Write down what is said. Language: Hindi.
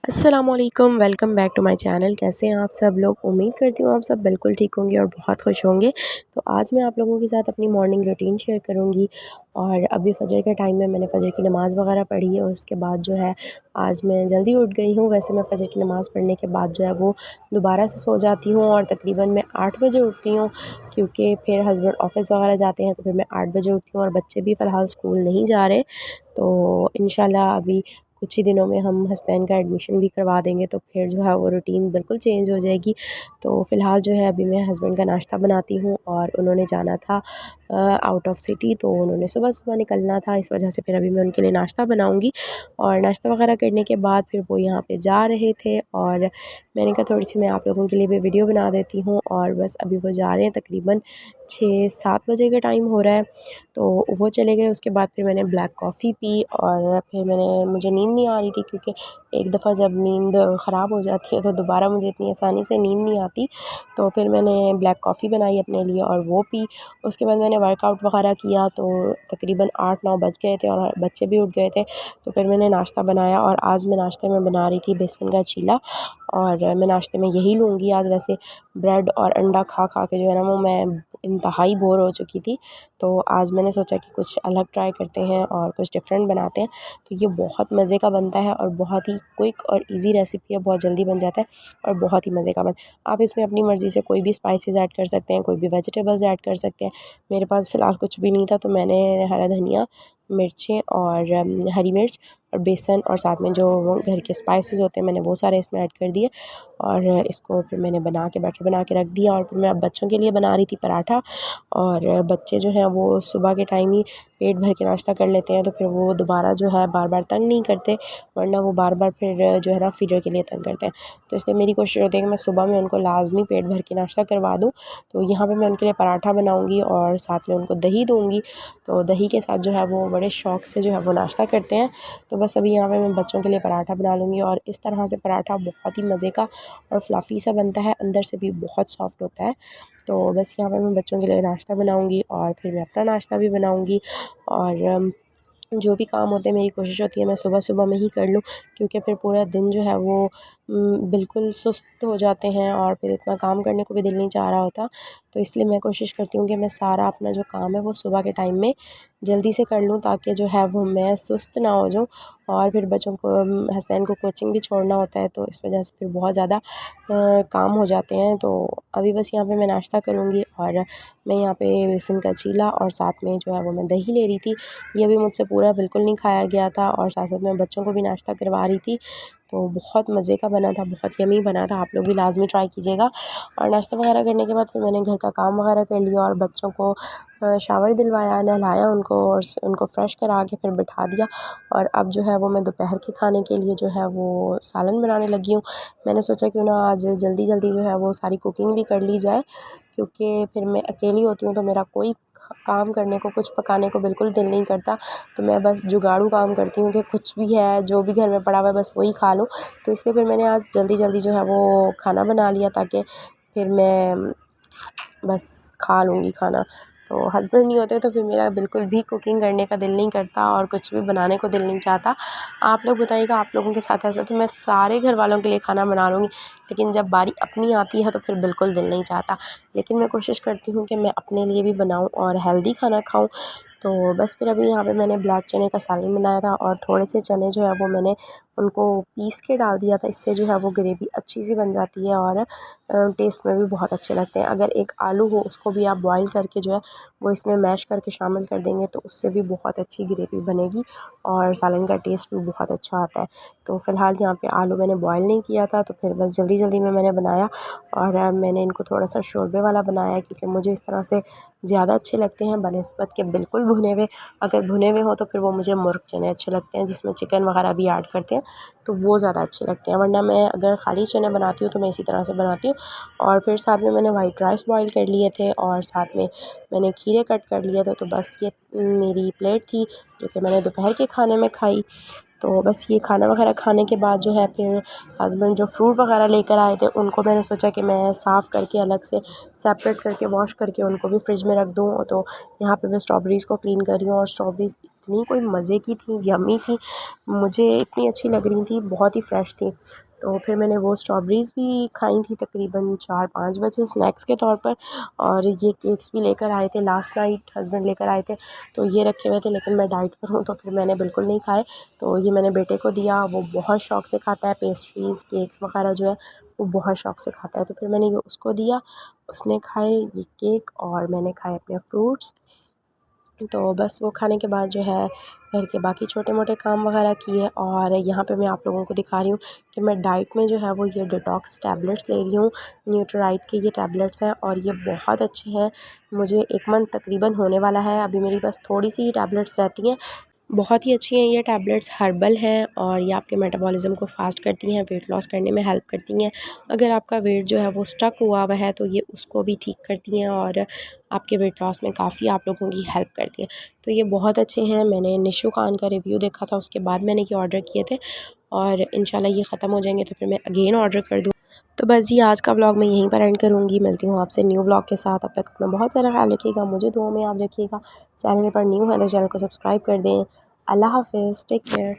अस्सलामुअलैकुम, welcome back to my channel. कैसे हैं आप सब लोग? उम्मीद करती हूँ आप सब बिल्कुल ठीक होंगे और बहुत खुश होंगे। तो आज मैं आप लोगों के साथ अपनी मॉर्निंग रूटीन शेयर करूँगी। और अभी फ़जर का टाइम है, मैंने फ़जर की नमाज़ वगैरह पढ़ी है और उसके बाद जो है आज मैं जल्दी उठ गई हूँ। वैसे मैं फ़जर की नमाज़ पढ़ने के बाद जो है वो दोबारा से सो जाती हूँ और तकरीबन मैं 8 बजे उठती हूँ, क्योंकि फिर हस्बैंड ऑफ़िस वगैरह जाते हैं तो फिर मैं 8 बजे उठती हूँ और बच्चे भी फ़िलहाल स्कूल नहीं जा रहे। तो इंशाल्लाह अभी कुछ ही दिनों में हम हसनैन का एडमिशन भी करवा देंगे, तो फिर जो है वो रूटीन बिल्कुल चेंज हो जाएगी। तो फ़िलहाल जो है अभी मैं हस्बैंड का नाश्ता बनाती हूँ और उन्होंने जाना था आउट ऑफ सिटी, तो उन्होंने सुबह-सुबह निकलना था, इस वजह से फिर अभी मैं उनके लिए नाश्ता बनाऊँगी। और नाश्ता वगैरह करने के बाद फिर वो यहाँ पे जा रहे थे और मैंने कहा थोड़ी-सी मैं आप लोगों के लिए भी वीडियो बना देती हूँ। और बस अभी वो जा रहे हैं, तकरीबन 6-7 बजे का टाइम हो रहा है। तो वो चले गए, उसके बाद फिर मैंने ब्लैक कॉफ़ी पी और फिर मुझे नींद नहीं आ रही थी, क्योंकि एक दफ़ा जब नींद ख़राब हो जाती है तो दोबारा मुझे इतनी आसानी से नींद नहीं आती। तो फिर मैंने ब्लैक कॉफ़ी बनाई अपने लिए और वो पी। उसके बाद मैंने वर्कआउट वगैरह किया, तो तकरीबन 8-9 बज गए थे और बच्चे भी उठ गए थे। तो फिर मैंने नाश्ता बनाया और आज मैं नाश्ते में बना रही थी बेसन का चीला। और मैं नाश्ते में यही लूँगी आज। वैसे ब्रेड और अंडा खा के जो है ना वो मैं इंतहाई बोर हो चुकी थी। तो आज मैंने सोचा कि कुछ अलग ट्राई करते हैं और कुछ डिफरेंट बनाते हैं। तो ये बहुत मज़े का बनता है और बहुत ही क्विक और ईज़ी रेसिपी है, बहुत जल्दी बन जाता है और बहुत ही मज़े का आप इसमें अपनी मर्ज़ी से कोई भी स्पाइसेस ऐड कर सकते हैं, कोई भी वेजिटेबल्स ऐड कर सकते हैं। मेरे पास फ़िलहाल कुछ भी नहीं था, तो मैंने हरा धनिया, मिर्चें और हरी मिर्च और बेसन और साथ में जो वो घर के स्पाइसेस होते हैं मैंने वो सारे इसमें ऐड कर दिए। और इसको फिर मैंने बैटर बना के रख दिया। और फिर मैं अब बच्चों के लिए बना रही थी पराठा। और बच्चे जो हैं वो सुबह के टाइम ही पेट भर के नाश्ता कर लेते हैं, तो फिर वो दोबारा जो है बार-बार तंग नहीं करते, वरना वो बार-बार फिर जो है ना फीडर के लिए तंग करते हैं। तो इसलिए मेरी कोशिश होती है कि मैं सुबह में उनको लाज़मी पेट भर के नाश्ता करवा दूँ। तो यहाँ पे मैं उनके लिए पराठा बनाऊँगी और साथ में उनको दही दूँगी। तो दही के साथ जो है वो बड़े शौक़ से जो है वो नाश्ता करते हैं। तो बस अभी यहाँ पे मैं बच्चों के लिए पराठा बना लूँगी और इस तरह से पराठा बहुत ही मज़े का और फ्लफ़ी सा बनता है, अंदर से भी बहुत सॉफ्ट होता है। तो बस यहाँ पे मैं बच्चों के लिए नाश्ता बनाऊँगी और फिर मैं अपना नाश्ता भी बनाऊँगी। और जो भी काम होते हैं मेरी कोशिश होती है मैं सुबह-सुबह में ही कर लूँ, क्योंकि फिर पूरा दिन जो है वो बिल्कुल सुस्त हो जाते हैं और फिर इतना काम करने को भी दिल नहीं चाह रहा होता। तो इसलिए मैं कोशिश करती हूँ कि मैं सारा अपना जो काम है वो सुबह के टाइम में जल्दी से कर लूँ, ताकि जो है वो मैं सुस्त ना हो जाऊँ। और फिर बच्चों को हसनैन को कोचिंग भी छोड़ना होता है, तो इस वजह से फिर बहुत ज़्यादा काम हो जाते हैं। तो अभी बस यहाँ पे मैं नाश्ता करूँगी और मैं यहाँ पे बेसन का चीला और साथ में जो है वो मैं दही ले रही थी। ये भी मुझसे पूरा बिल्कुल नहीं खाया गया था और साथ-साथ मैं बच्चों को भी नाश्ता करवा रही थी। तो बहुत मज़े का बना था, बहुत यम्मी बना था, आप लोग भी लाज़मी ट्राई कीजिएगा। और नाश्ता वगैरह करने के बाद फिर मैंने घर का काम वगैरह कर लिया और बच्चों को शावर दिलवाया, नहलाया उनको और उनको फ्रेश करा के फिर बिठा दिया। और अब जो है वो मैं दोपहर के खाने के लिए जो है वो सालन बनाने लगी हूँ। मैंने सोचा क्यों ना आज जल्दी-जल्दी जो है वो सारी कुकिंग भी कर ली जाए, क्योंकि फिर मैं अकेली होती हूँ तो मेरा कोई काम करने को, कुछ पकाने को बिल्कुल दिल नहीं करता। तो मैं बस जुगाड़ू काम करती हूँ कि कुछ भी है, जो भी घर में पड़ा हुआ है बस वही खा लूँ। तो इसलिए फिर मैंने आज जल्दी-जल्दी जो है वो खाना बना लिया, ताकि फिर मैं बस खा लूँगी खाना। तो हस्बैंड नहीं होते तो फिर मेरा बिल्कुल भी कुकिंग करने का दिल नहीं करता और कुछ भी बनाने को दिल नहीं चाहता। आप लोग बताइएगा, आप लोगों के साथ ऐसा? तो मैं सारे घरवालों के लिए खाना बना लूँगी, लेकिन जब बारी अपनी आती है तो फिर बिल्कुल दिल नहीं चाहता। लेकिन मैं कोशिश करती हूँ कि मैं अपने लिए भी बनाऊँ और हेल्दी खाना खाऊँ। तो बस फिर अभी यहाँ पे मैंने ब्लैक चने का सालन बनाया था और थोड़े से चने जो है वो मैंने उनको पीस के डाल दिया था। इससे जो है वो ग्रेवी अच्छी सी बन जाती है और टेस्ट में भी बहुत अच्छे लगते हैं। अगर एक आलू हो उसको भी आप बॉयल करके जो है वो इसमें मैश करके शामिल कर देंगे तो उससे भी बहुत अच्छी ग्रेवी बनेगी और सालन का टेस्ट भी बहुत अच्छा आता है। तो फ़िलहाल यहाँ पे आलू मैंने बॉयल नहीं किया था, तो फिर बस जल्दी-जल्दी में मैंने बनाया। और मैंने इनको थोड़ा-सा शोरबे वाला बनाया है, क्योंकि मुझे इस तरह से ज़्यादा अच्छे लगते हैं बनिस्बत के बिल्कुल भुने हुए। अगर भुने हुए हों तो फिर वो मुझे मुर्ग चने अच्छे लगते हैं, जिसमें चिकन वगैरह भी ऐड करते हैं, तो वो ज़्यादा अच्छे लगते हैं। वरना मैं अगर खाली चने बनाती हूँ तो मैं इसी तरह से बनाती हूँ। और फिर साथ में मैंने वाइट राइस बॉयल कर लिए थे और साथ में मैंने खीरे कट कर लिए थे। तो बस ये मेरी प्लेट थी जो कि मैंने दोपहर के खाने में खाई। तो बस ये खाना वगैरह खाने के बाद जो है फिर हस्बैंड जो फ्रूट वगैरह लेकर आए थे उनको मैंने सोचा कि मैं साफ़ करके अलग से सेपरेट करके वॉश करके उनको भी फ्रिज में रख दूँ। तो यहाँ पे मैं स्ट्रॉबेरीज़ को क्लीन कर रही हूँ और स्ट्रॉबेरीज़ इतनी कोई मज़े की थी, यम्मी थी, मुझे इतनी अच्छी लग रही थी, बहुत ही फ्रेश थी। तो फिर मैंने वो स्ट्रॉबेरीज़ भी खाई थी तकरीबन 4-5 बजे स्नैक्स के तौर पर। और ये केक्स भी लेकर आए थे लास्ट नाइट, हस्बैंड लेकर आए थे, तो ये रखे हुए थे, लेकिन मैं डाइट पर हूँ तो फिर मैंने बिल्कुल नहीं खाए। तो ये मैंने बेटे को दिया, वो बहुत शौक़ से खाता है पेस्ट्रीज़, केक्स वग़ैरह जो है वो बहुत शौक़ से खाता है। तो फिर मैंने ये उसको दिया, उसने खाए ये केक और मैंने खाए अपने फ्रूट्स। तो बस वो खाने के बाद जो है घर के बाकी छोटे-मोटे काम वग़ैरह किए। और यहाँ पे मैं आप लोगों को दिखा रही हूँ कि मैं डाइट में जो है वो ये डिटॉक्स टैबलेट्स ले रही हूँ। न्यूट्राइट के ये टैबलेट्स हैं और ये बहुत अच्छे हैं। मुझे 1 मंथ तकरीबन होने वाला है, अभी मेरी बस थोड़ी-सी ही टैबलेट्स रहती हैं। बहुत ही अच्छी हैं ये टैबलेट्स, हर्बल हैं और ये आपके मेटाबॉलिज़्म को फ़ास्ट करती हैं, वेट लॉस करने में हेल्प करती हैं। अगर आपका वेट जो है वो स्टक हुआ हुआ है तो ये उसको भी ठीक करती हैं और आपके वेट लॉस में काफ़ी आप लोगों की हेल्प करती हैं। तो ये बहुत अच्छे हैं। मैंने निशू खान का रिव्यू देखा था, उसके बाद मैंने ये ऑर्डर किए थे और इंशाल्लाह ये ख़त्म हो जाएँगे तो फिर मैं अगेन ऑर्डर कर दूँ। तो बस जी आज का व्लॉग मैं यहीं पर एंड करूँगी। मिलती हूँ आपसे न्यू व्लॉग के साथ। अब तक अपना बहुत सारा ख्याल रखिएगा, मुझे दुआ में याद रखिएगा। चैनल पर न्यू है तो चैनल को सब्सक्राइब कर दें। अल्लाह हाफ़िज़, टेक केयर।